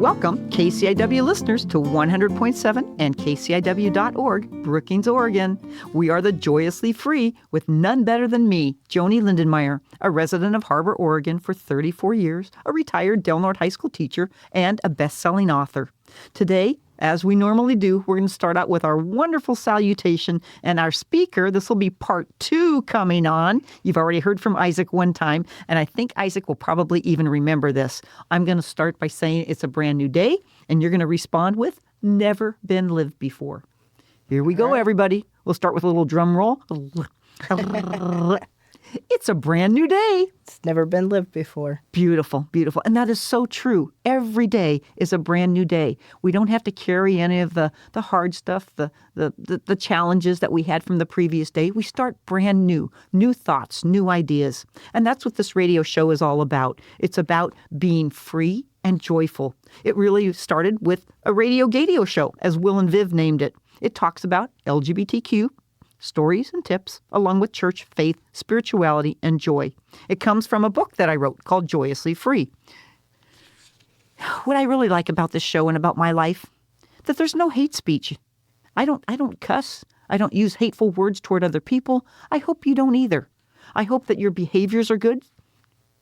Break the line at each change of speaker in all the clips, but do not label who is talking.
Welcome, KCIW listeners, to 100.7 and KCIW.org, Brookings, Oregon. We are the Joyously Free with none better than me, Joanie Lindenmeyer, a resident of Harbor, Oregon for 34 years, a retired Del Norte High School teacher, and a best-selling author. Today, as we normally do, we're going to start out with our wonderful salutation, and our speaker, this will be part 2 coming on. You've already heard from Isaac one time, and I think Isaac will probably even remember this. I'm going to start by saying it's a brand new day, and you're going to respond with never been lived before. Here we go, everybody. We'll start with a little drum roll. It's a brand new day.
It's never been lived before.
Beautiful, beautiful. And that is so true. Every day is a brand new day. We don't have to carry any of the hard stuff, the challenges that we had from the previous day. We start brand new thoughts, new ideas. And that's what this radio show is all about. It's about being free and joyful. It really started with a radio show, as Will and Viv named it. It talks about LGBTQ, stories and tips, along with church, faith, spirituality, and joy. It comes from a book that I wrote called Joyously Free. What I really like about this show and about my life, that there's no hate speech. I don't cuss. I don't use hateful words toward other people. I hope you don't either. I hope that your behaviors are good.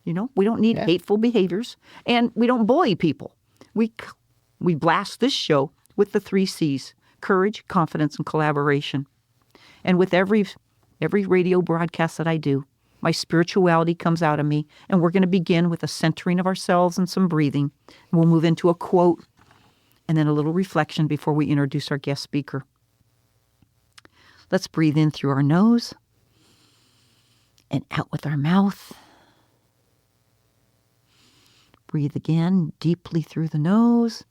You know, we don't need hateful behaviors, and we don't bully people. We blast this show with the 3 C's: courage, confidence, and collaboration. And with every radio broadcast that I do, my spirituality comes out of me, and we're going to begin with a centering of ourselves and some breathing. And we'll move into a quote and then a little reflection before we introduce our guest speaker. Let's breathe in through our nose and out with our mouth. Breathe again deeply through the nose,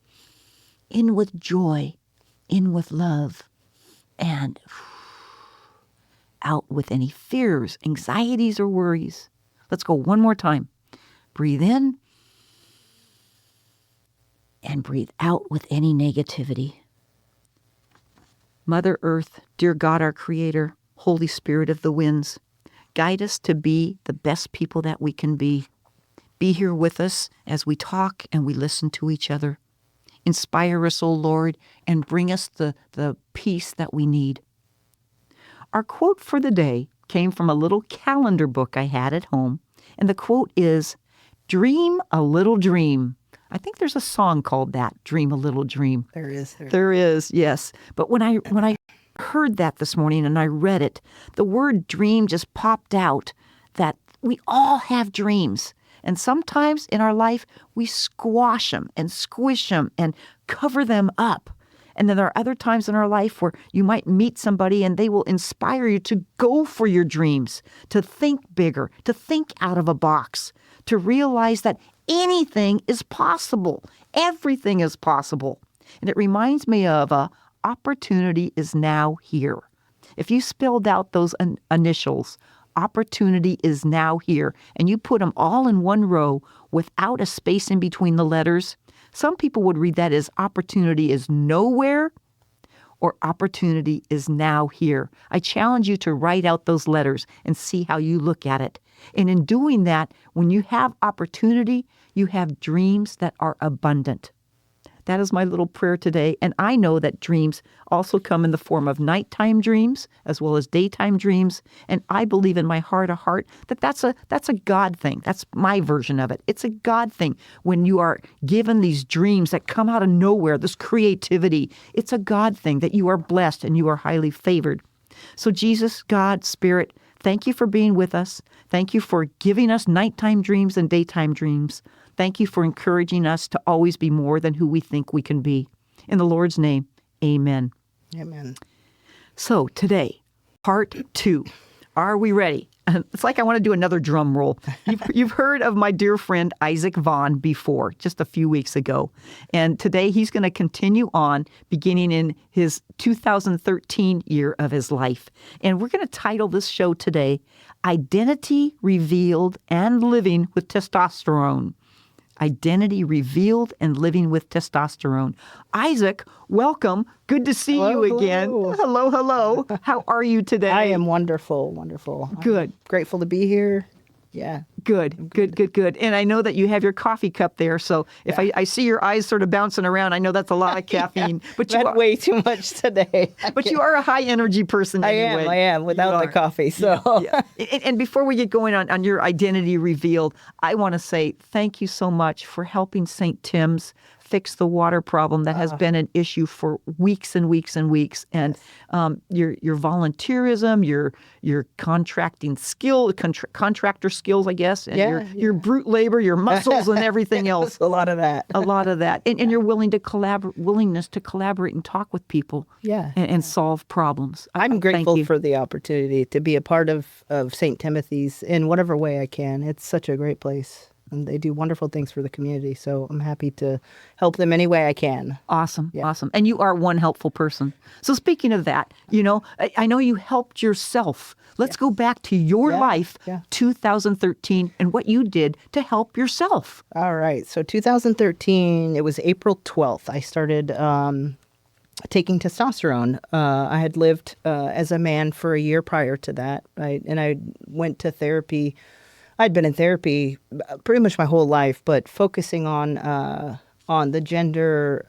in with joy, in with love, and out with any fears, anxieties, or worries. Let's go one more time. Breathe in and breathe out with any negativity. Mother Earth, dear God, our Creator, Holy Spirit of the winds, guide us to be the best people that we can be. Be here with us as we talk and we listen to each other. Inspire us, O Lord, and bring us the peace that we need. Our quote for the day came from a little calendar book I had at home, and the quote is, "Dream a little dream." I think there's a song called that, "Dream a Little Dream."
There is.
There is, yes. But when I heard that this morning and I read it, the word dream just popped out, that we all have dreams. And sometimes in our life, we squash them and squish them and cover them up. And then there are other times in our life where you might meet somebody and they will inspire you to go for your dreams, to think bigger, to think out of a box, to realize that anything is possible. Everything is possible. And it reminds me of opportunity is now here. If you spelled out those initials, opportunity is now here, and you put them all in one row without a space in between the letters, some people would read that as opportunity is nowhere or opportunity is now here. I challenge you to write out those letters and see how you look at it. And in doing that, when you have opportunity, you have dreams that are abundant. That is my little prayer today. And I know that dreams also come in the form of nighttime dreams as well as daytime dreams. And I believe in my heart of heart that that's a God thing. That's my version of it. It's a God thing. When you are given these dreams that come out of nowhere, this creativity, it's a God thing that you are blessed and you are highly favored. So Jesus, God, Spirit, thank you for being with us. Thank you for giving us nighttime dreams and daytime dreams. Thank you for encouraging us to always be more than who we think we can be. In the Lord's name, amen.
Amen.
So today, part 2. Are we ready? It's like I want to do another drum roll. You've heard of my dear friend Isaac Vaughn before, just a few weeks ago. And today he's going to continue on, beginning in his 2013 year of his life. And we're going to title this show today, Identity Revealed and Living with Testosterone. Identity Revealed and Living with Testosterone. Isaac, welcome. Good to see you again. Hello. How are you today?
I am wonderful.
Good.
I'm grateful to be here. Yeah.
Good. And I know that you have your coffee cup there. So if I see your eyes sort of bouncing around, I know that's a lot of caffeine. But
I've had way too much today.
But you are a high energy person anyway.
I am without the coffee. So
yeah. And before we get going on your identity revealed, I want to say thank you so much for helping St. Tim's fix the water problem that has been an issue for weeks and weeks and weeks. And your volunteerism, your contracting skill, contractor skills, I guess, and your brute labor, your muscles, and everything else.
A lot of that.
And your willingness to collaborate and talk with people. And solve problems.
I'm grateful for the opportunity to be a part of St. Timothy's in whatever way I can. It's such a great place. And they do wonderful things for the community. So I'm happy to help them any way I can.
Awesome. And you are one helpful person. So speaking of that, I know you helped yourself. Let's go back to your life, 2013, and what you did to help yourself.
All right. So 2013, it was April 12th. I started taking testosterone. I had lived as a man for a year prior to that. And I went to therapy. I'd been in therapy pretty much my whole life, but focusing on the gender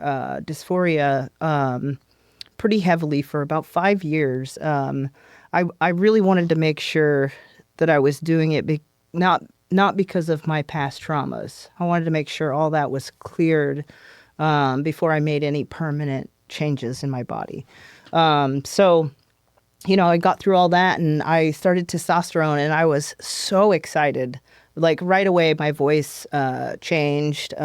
dysphoria pretty heavily for about 5 years. I really wanted to make sure that I was doing it not because of my past traumas. I wanted to make sure all that was cleared before I made any permanent changes in my body. I got through all that and I started testosterone and I was so excited. Like right away, my voice changed.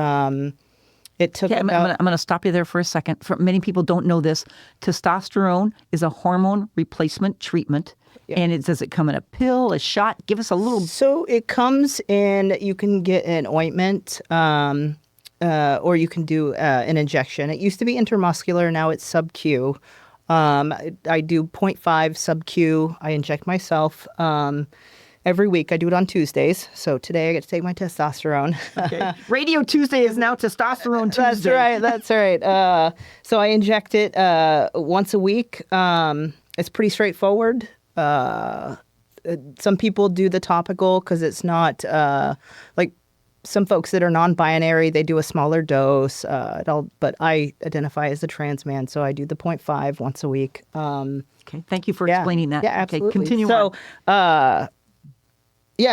It took
I'm going to stop you there for a second. Many people don't know this. Testosterone is a hormone replacement treatment. Yeah. And does it come in a pill, a shot? Give us a little.
So it comes in, you can get an ointment or you can do an injection. It used to be intramuscular. Now it's sub-Q. I do 0.5 sub-Q. I inject myself every week. I do it on Tuesdays. So today I get to take my testosterone.
Okay. Radio Tuesday is now Testosterone Tuesday.
That's right. So I inject it once a week. It's pretty straightforward. Some people do the topical because it's not like some folks that are non-binary, they do a smaller dose. But I identify as a trans man, so I do the 0.5 once a week.
Okay, thank you for explaining that.
Yeah, absolutely.
Okay, continue on.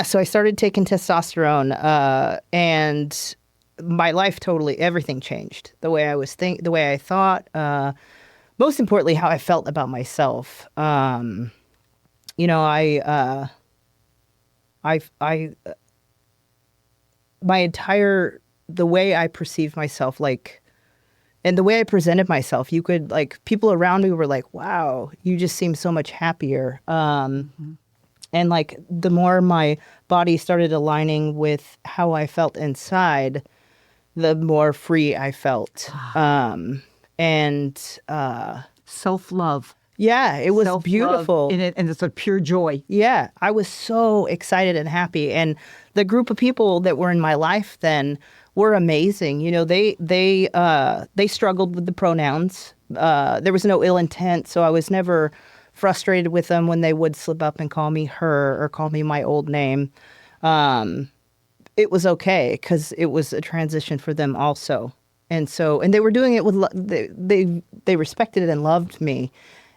So I started taking testosterone, and my life everything changed. The way I was the way I thought. Most importantly, how I felt about myself. The way I perceived myself, and the way I presented myself, people around me were like, wow, you just seem so much happier. And the more my body started aligning with how I felt inside, the more free I felt.
Self-love.
Yeah, it was beautiful.
And it's a pure joy.
Yeah, I was so excited and happy. And the group of people that were in my life then were amazing. They struggled with the pronouns. There was no ill intent, so I was never frustrated with them when they would slip up and call me her or call me my old name. It was okay because it was a transition for them also. And they were doing it with they respected it and loved me.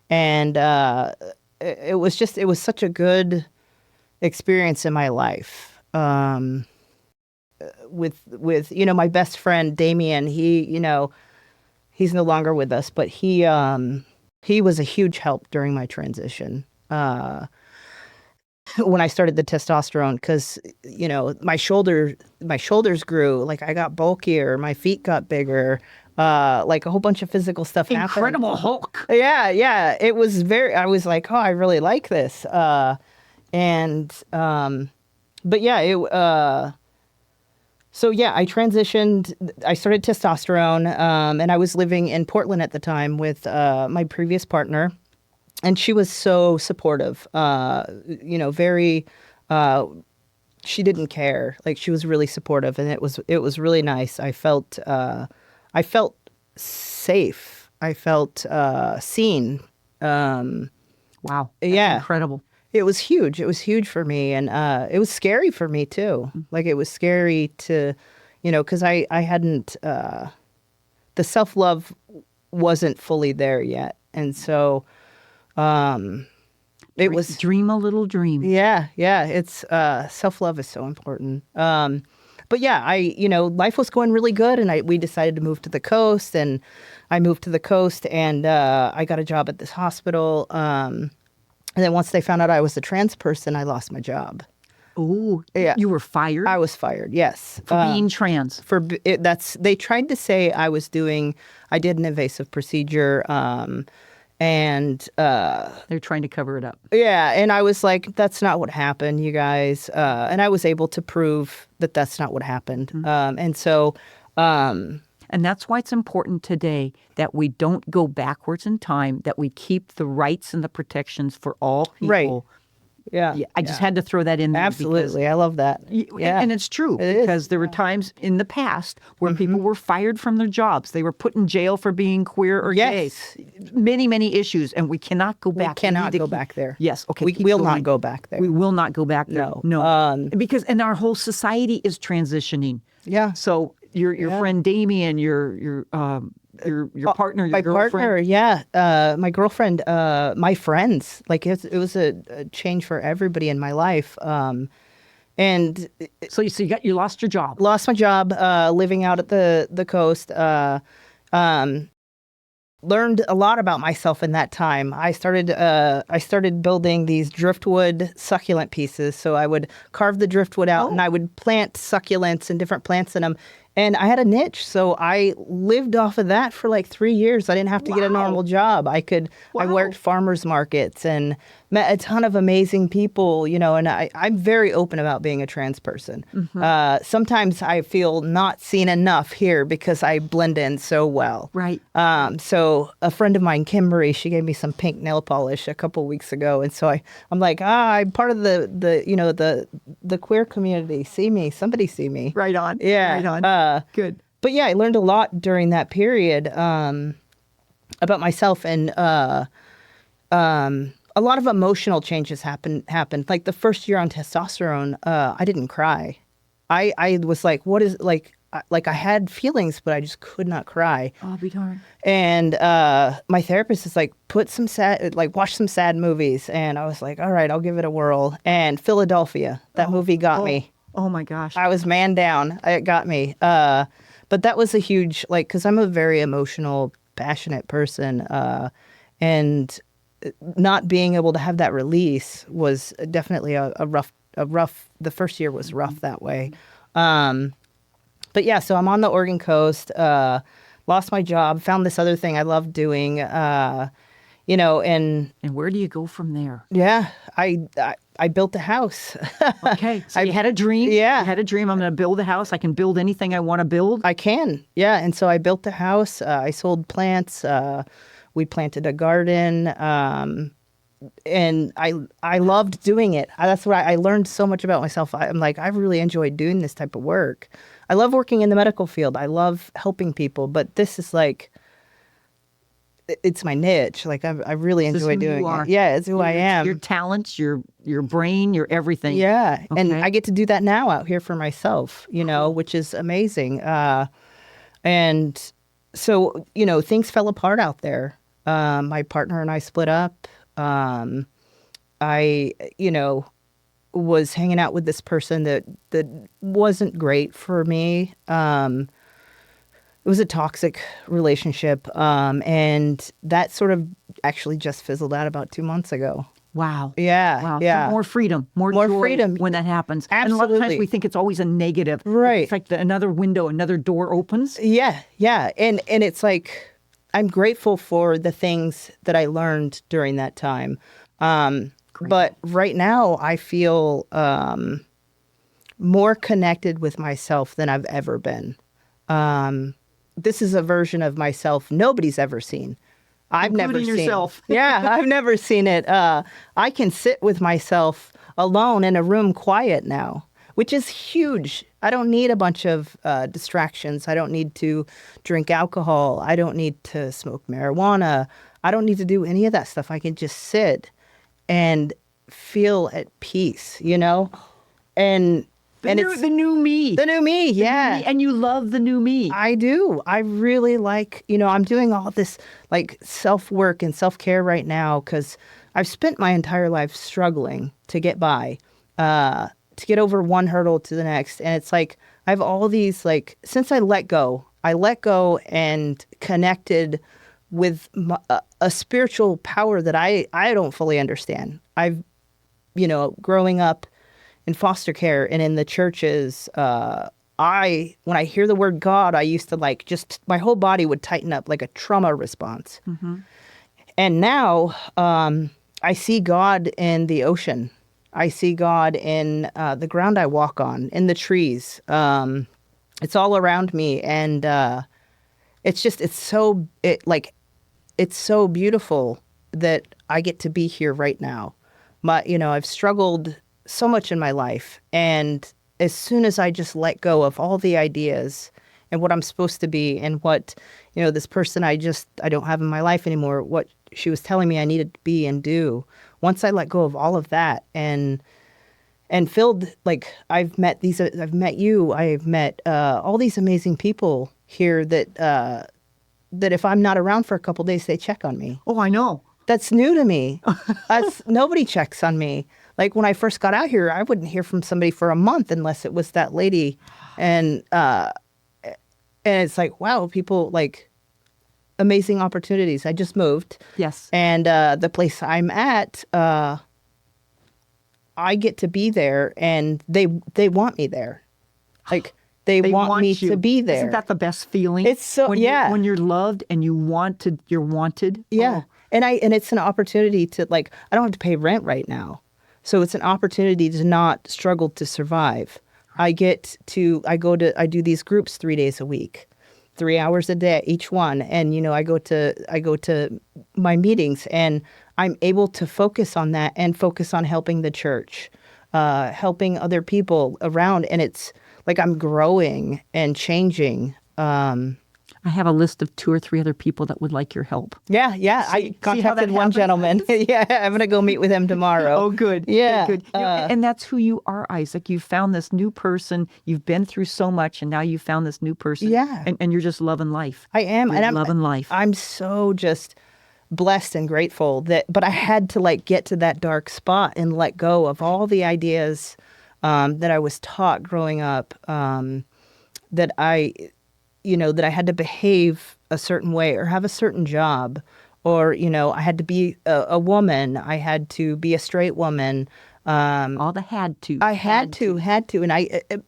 And it was such a good experience in my life. With my best friend Damien, he's no longer with us, but he was a huge help during my transition. When I started the testosterone, because my shoulders grew, I got bulkier, my feet got bigger. A whole bunch of physical stuff happened.
Incredible Hulk.
Yeah. It was I was like, oh, I really like this. So I transitioned. I started testosterone, and I was living in Portland at the time with my previous partner, and she was so supportive. Very. She didn't care. She was really supportive, and it was really nice. I felt safe. I felt seen.
Wow. That's incredible.
It was huge. It was huge for me. And it was scary for me, too. Like, it was scary to, because I hadn't, the self-love wasn't fully there yet. And so it was.
Dream a little dream.
Yeah. It's self-love is so important. But yeah, life was going really good, and we decided to move to the coast, and I moved to the coast, and I got a job at this hospital. And then once they found out I was a trans person, I lost my job.
Oh,
Yeah.
You were fired?
I was fired, yes.
For being trans?
They tried to say I did an invasive procedure, and
they're trying to cover it up.
Yeah, and I was like, that's not what happened, you guys. And I was able to prove that that's not what happened. And so...
and that's why it's important today that we don't go backwards in time, that we keep the rights and the protections for all people.
Right. Yeah.
I just had to throw that in there.
Absolutely. I love that. Yeah.
And it's true, because there were times in the past where people were fired from their jobs. They were put in jail for being queer or gay. Many, many issues, and we cannot go back.
We cannot go back there.
Yes. Okay.
We will not go back there.
We will not go back there. No. Because our whole society is transitioning.
Yeah.
So your friend Damien, your partner, your
my
girlfriend.
partner, yeah, my girlfriend, my friends. Like it was a change for everybody in my life. And
so you lost your job.
Lost my job, living out at the coast. Learned a lot about myself in that time. I started building these driftwood succulent pieces. So I would carve the driftwood out, and I would plant succulents and different plants in them. And I had a niche, so I lived off of that for like 3 years. I didn't have to get a normal job. I worked farmers markets and met a ton of amazing people, and I'm very open about being a trans person. Sometimes I feel not seen enough here because I blend in so well.
Right.
So a friend of mine, Kimberly, she gave me some pink nail polish a couple weeks ago. And so I'm like, I'm part of the queer community. See me. Somebody see me.
Right on.
Yeah.
Right on. Good.
But yeah, I learned a lot during that period about myself, and a lot of emotional changes happened. Like the first year on testosterone, I didn't cry. I was like, what is like I had feelings, but I just could not cry.
Oh, be darned.
And my therapist is like, watch some sad movies. And I was like, all right, I'll give it a whirl. And Philadelphia, that movie got me.
Oh my gosh.
I was man down. It got me. But that was a huge, because I'm a very emotional, passionate person. And not being able to have that release was definitely a rough, the first year was rough that way. But yeah, so I'm on the Oregon coast, lost my job, found this other thing I loved doing, and
where do you go from there?
Yeah, I built a house.
Okay, so you had a dream.
Yeah,
you had a dream. I'm going to build a house. I can build anything I want to build.
I can. Yeah, and so I built a house. I sold plants. We planted a garden. And I loved doing it. That's what I learned so much about myself. I'm like, I really enjoyed doing this type of work. I love working in the medical field. I love helping people, but this is like, it's my niche. Like I really enjoy doing it. Yeah, it's who I am.
Your talents, your brain, your everything.
Yeah,
okay.
And I get to do that now out here for myself, which is amazing. And so, things fell apart out there. My partner and I split up. I, was hanging out with this person that wasn't great for me. It was a toxic relationship. And that sort of actually just fizzled out about 2 months ago.
Wow.
Yeah.
Wow.
Yeah.
So more freedom, more joy
freedom
when that happens.
Absolutely.
And a lot of times we think it's always a negative.
Right.
It's like another window, another door opens.
Yeah. Yeah. And it's like, I'm grateful for the things that I learned during that time. But right now I feel more connected with myself than I've ever been. This is a version of myself nobody's ever seen. I've never seen
yourself.
Yeah, I've never seen it. I can sit with myself alone in a room quiet now, which is huge. I don't need a bunch of distractions. I don't need to drink alcohol. I don't need to smoke marijuana. I don't need to do any of that stuff. I can just sit and feel at peace, you know? And it's
the new me.
the new me, yeah.
And you love the new me.
I do. I really like, I'm doing all this like self-work and self-care right now because I've spent my entire life struggling to get by, to get over one hurdle to the next. And it's like, I have all these, like, since I let go and connected with a spiritual power that I don't fully understand. I've, growing up in foster care and in the churches, when I hear the word God, I used to my whole body would tighten up like a trauma response. Mm-hmm. And now I see God in the ocean. I see God in the ground I walk on, in the trees. It's all around me. And it's so beautiful that I get to be here right now. I've struggled so much in my life. And as soon as I just let go of all the ideas and what I'm supposed to be and what, this person I don't have in my life anymore, what she was telling me I needed to be and do, once I let go of all of that and filled, like I've met you, I've met all these amazing people here that if I'm not around for a couple of days, they check on me.
Oh, I know.
That's new to me. Nobody checks on me. Like when I first got out here, I wouldn't hear from somebody for a month unless it was that lady. And it's like, wow, people like amazing opportunities. I just moved.
Yes.
And the place I'm at, I get to be there and they want me there. Like they want me to be there.
Isn't that the best feeling?
It's so, yeah.
When you're loved and you're wanted.
Yeah.
Oh.
And it's an opportunity to I don't have to pay rent right now. So it's an opportunity to not struggle to survive. I do these groups 3 days a week, 3 hours a day, each one. And, I go to my meetings and I'm able to focus on that and focus on helping the church, helping other people around. And it's like I'm growing and changing.
I have a list of 2 or 3 other people that would like your help.
Yeah. I contacted one gentleman. Yeah, I'm going to go meet with him tomorrow.
Oh, good.
Yeah.
Good. And that's who you are, Isaac. You found this new person. You've been through so much, and now you found this new person.
Yeah.
And you're just loving life.
I am.
You're loving life.
I'm so just blessed and grateful but I had to get to that dark spot and let go of all the ideas that I was taught growing up, that I had to behave a certain way or have a certain job, or, I had to be a woman. I had to be a straight woman.
All the had to.
I had to. And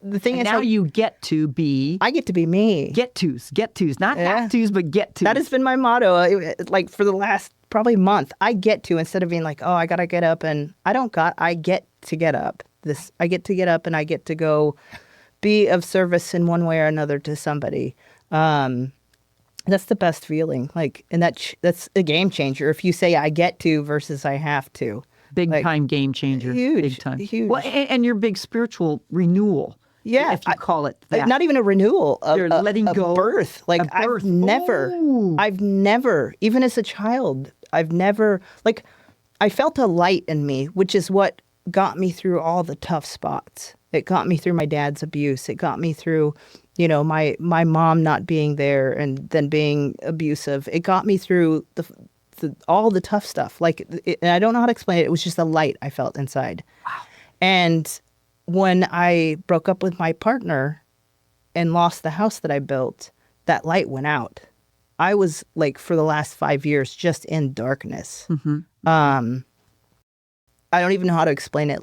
the thing is,
now you get to be.
I get to be me.
Get tos, not have tos, but get tos.
That has been my motto, for the last probably month. I get to, instead of being like, oh, I got to get up, and I get to get up. I get to get up and I get to go be of service in one way or another to somebody. That's the best feeling. And that's a game changer. If you say I get to versus I have to.
Big time game changer.
Huge.
Big time.
Huge.
Well, and your big spiritual renewal.
Yeah.
If you call it that.
Not even a renewal.
You're letting go.
Birth.
A birth.
I've never, even as a child, I felt a light in me, which is what got me through all the tough spots. It got me through my dad's abuse. It got me through, my mom not being there and then being abusive. It got me through all the tough stuff. And I don't know how to explain it. It was just a light I felt inside.
Wow.
And when I broke up with my partner and lost the house that I built, that light went out. I was for the last 5 years just in darkness. Mm-hmm. I don't even know how to explain it.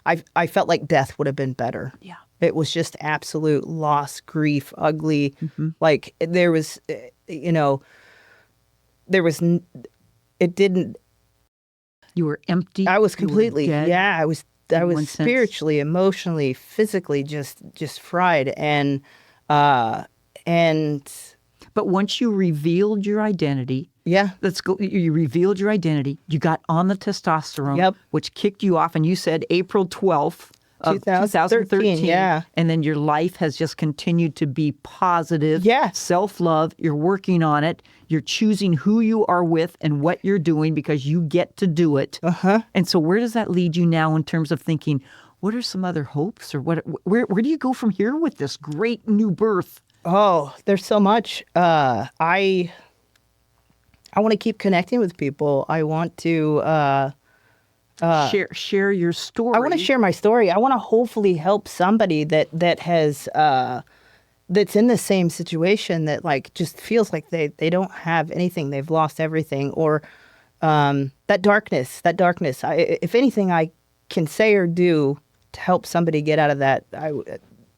I felt like death would have been better.
Yeah.
It was just absolute loss, grief, ugly. Mm-hmm.
You were empty.
I was completely,
dead,
I was spiritually, emotionally, physically just fried. And
but once you revealed your identity,
yeah,
you revealed your identity. You got on the testosterone,
yep,
which kicked you off, and you said April 12th of
2013, yeah.
And then your life has just continued to be positive.
Yes.
Self-love. You're working on it. You're choosing who you are with and what you're doing because you get to do it. And so where does that lead you now in terms of thinking, what are some other hopes, or where do you go from here with this great new birth?
Oh, there's so much. I want to keep connecting with people. I want to
share your story.
I want to share my story. I want to hopefully help somebody that has that's in the same situation, that like just feels like they don't have anything. They've lost everything, or that darkness. If anything I can say or do to help somebody get out of that,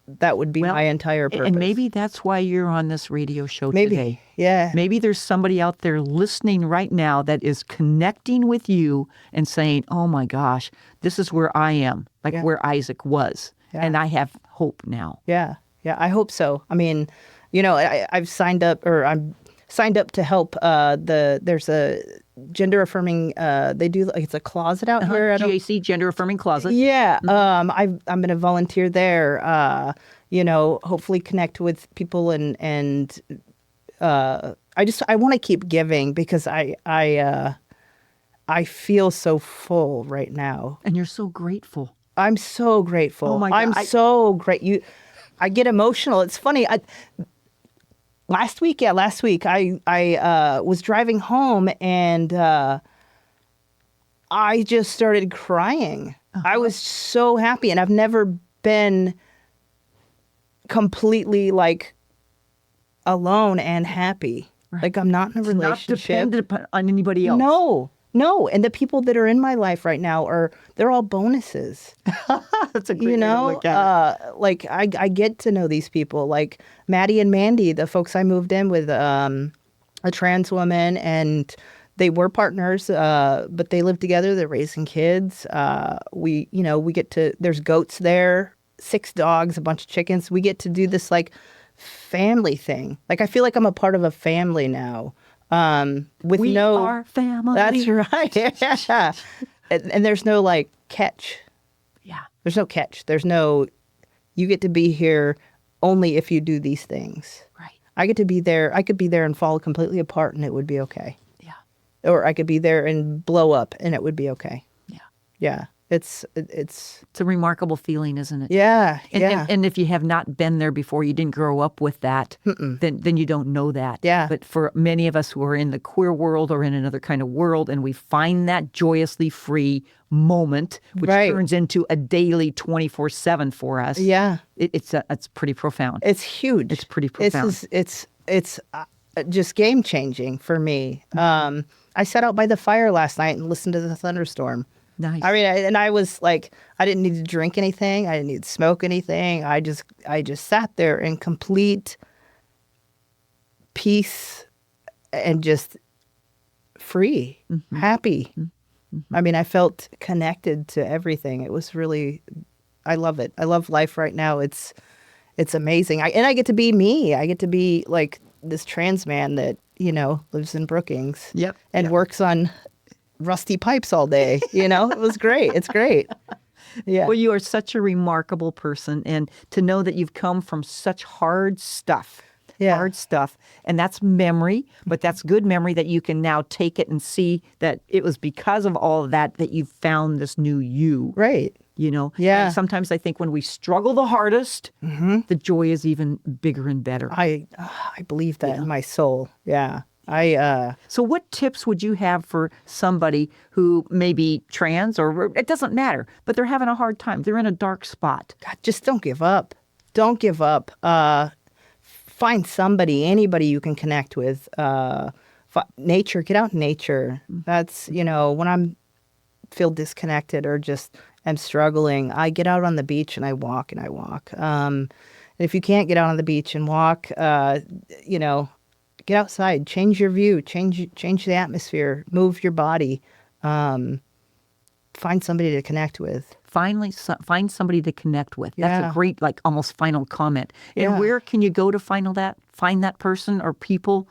that would be my entire purpose.
And maybe that's why you're on this radio show
Maybe,
today.
yeah.
Maybe there's somebody out there listening right now that is connecting with you and saying, oh my gosh, this is where I am, like where Isaac was.
Yeah.
And I have hope now.
Yeah, I hope so. I mean, I've signed up, or I'm signed up to help there's a gender affirming, they do, like, it's a closet out here.
GAC, Gender Affirming Closet.
Yeah. I'm going to volunteer there, hopefully connect with people, and I want to keep giving, because I feel so full right now.
And you're so grateful.
I'm so grateful.
Oh my God.
I'm so great. I get emotional. It's funny. Last week, I was driving home, and I just started crying. I was so happy, and I've never been completely like alone and happy. Right. Like I'm not in a relationship.
Not dependent on anybody else.
No. And the people that are in my life right now they're all bonuses.
That's a great way to look at it.
Like I get to know these people, like Maddie and Mandy, the folks I moved in with, a trans woman, and they were partners, but they live together. They're raising kids. We get to, there's goats there, 6 dogs, a bunch of chickens. We get to do this like family thing. Like I feel like I'm a part of a family now.
We are family.
That's right. Yeah. And there's no like catch.
Yeah.
There's no catch. There's no, you get to be here only if you do these things.
Right.
I get to be there. I could be there and fall completely apart and it would be okay.
Yeah.
Or I could be there and blow up and it would be okay.
Yeah.
Yeah. It's
a remarkable feeling, isn't it?
Yeah.
And if you have not been there before, you didn't grow up with that, then you don't know that.
Yeah.
But for many of us who are in the queer world or in another kind of world, and we find that joyously free moment, which turns into a daily 24/7 for us.
Yeah.
It's pretty profound.
It's huge.
It's pretty profound.
It's just game changing for me. I sat out by the fire last night and listened to the thunderstorm.
Nice.
I mean, and I was like, I didn't need to drink anything. I didn't need to smoke anything. I just sat there in complete peace and just free, happy. I mean, I felt connected to everything. It was really, I love it. I love life right now. It's amazing. I get to be me. I get to be like this trans man that, lives in Brookings.
Yep.
And works on rusty pipes all day. It was great. It's great. Yeah.
Well, you are such a remarkable person, and to know that you've come from such hard stuff. And that's memory, but that's good memory that you can now take it and see that it was because of all of that you found this new you.
Right.
Yeah. And sometimes I think when we struggle the hardest, the joy is even bigger and better.
I believe that in my soul. Yeah.
So what tips would you have for somebody who may be trans, or it doesn't matter, but they're having a hard time? They're in a dark spot.
God, just don't give up. Don't give up. Find anybody you can connect with. Nature, get out in nature. That's, when I'm feel disconnected or just am struggling, I get out on the beach and I walk and I walk. And if you can't get out on the beach and walk, get outside, change your view, change the atmosphere, move your body, find somebody to connect with.
Find somebody to connect with. That's a great, like, almost final comment. And where can you go to find that person or people?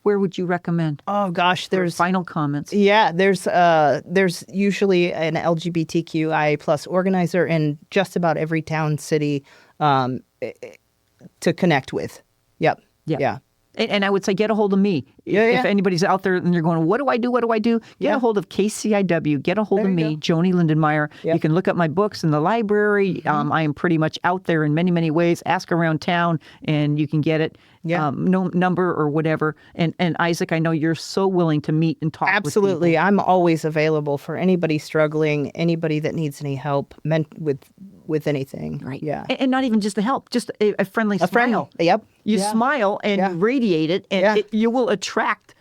where would you recommend?
Oh gosh, there's
Final comments.
Yeah, there's usually an LGBTQIA plus organizer in just about every town, city, to connect with. Yep. Yeah.
And I would say get a hold of me. If anybody's out there and you're going, what do I do? What do I do? Get a hold of KCIW. Get a hold of me, Joanie Lindenmeyer. Yep. You can look up my books in the library. I am pretty much out there in many, many ways. Ask around town and you can get it. No number or whatever. And Isaac, I know you're so willing to meet and talk
Absolutely.
with people.
I'm always available for anybody struggling, anybody that needs any help with anything.
Right.
Yeah.
And not even just the help, just a friendly smile.
Friend. Yep.
You smile and you radiate it, and you will attract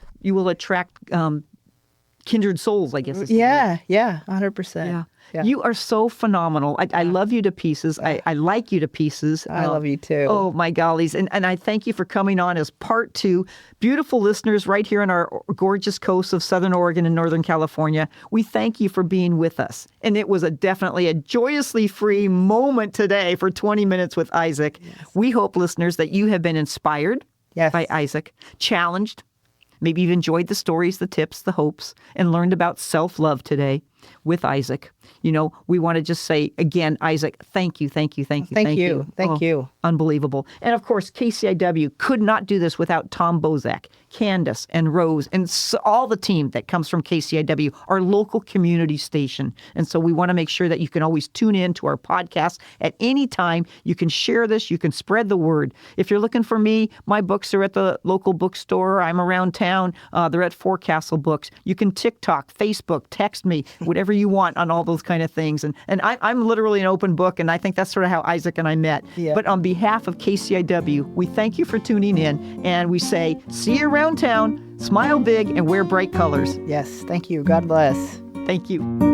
kindred souls, I guess. Is the word.
100%.
Yeah. You are so phenomenal. I love you to pieces. I like you to pieces.
I love you too.
Oh, my gollies. And I thank you for coming on as part 2. Beautiful listeners right here on our gorgeous coast of Southern Oregon and Northern California. We thank you for being with us. And it was definitely a joyously free moment today for 20 minutes with Isaac. Yes. We hope, listeners, that you have been inspired by Isaac, challenged, maybe you've enjoyed the stories, the tips, the hopes, and learned about self-love today with Isaac. We want to just say again, Isaac, thank you.
Thank you.
Unbelievable. And of course, KCIW could not do this without Tom Bozak, Candace, and Rose, and all the team that comes from KCIW, our local community station. And so we want to make sure that you can always tune in to our podcast at any time. You can share this. You can spread the word. If you're looking for me, my books are at the local bookstore. I'm around town. They're at Forecastle Books. You can TikTok, Facebook, text me, whatever you want on all those kind of things. And I'm literally an open book, and I think that's sort of how Isaac and I met. Yeah. But on behalf of KCIW, we thank you for tuning in, and we say, see you around town, smile big, and wear bright colors.
Yes, thank you. God bless.
Thank you.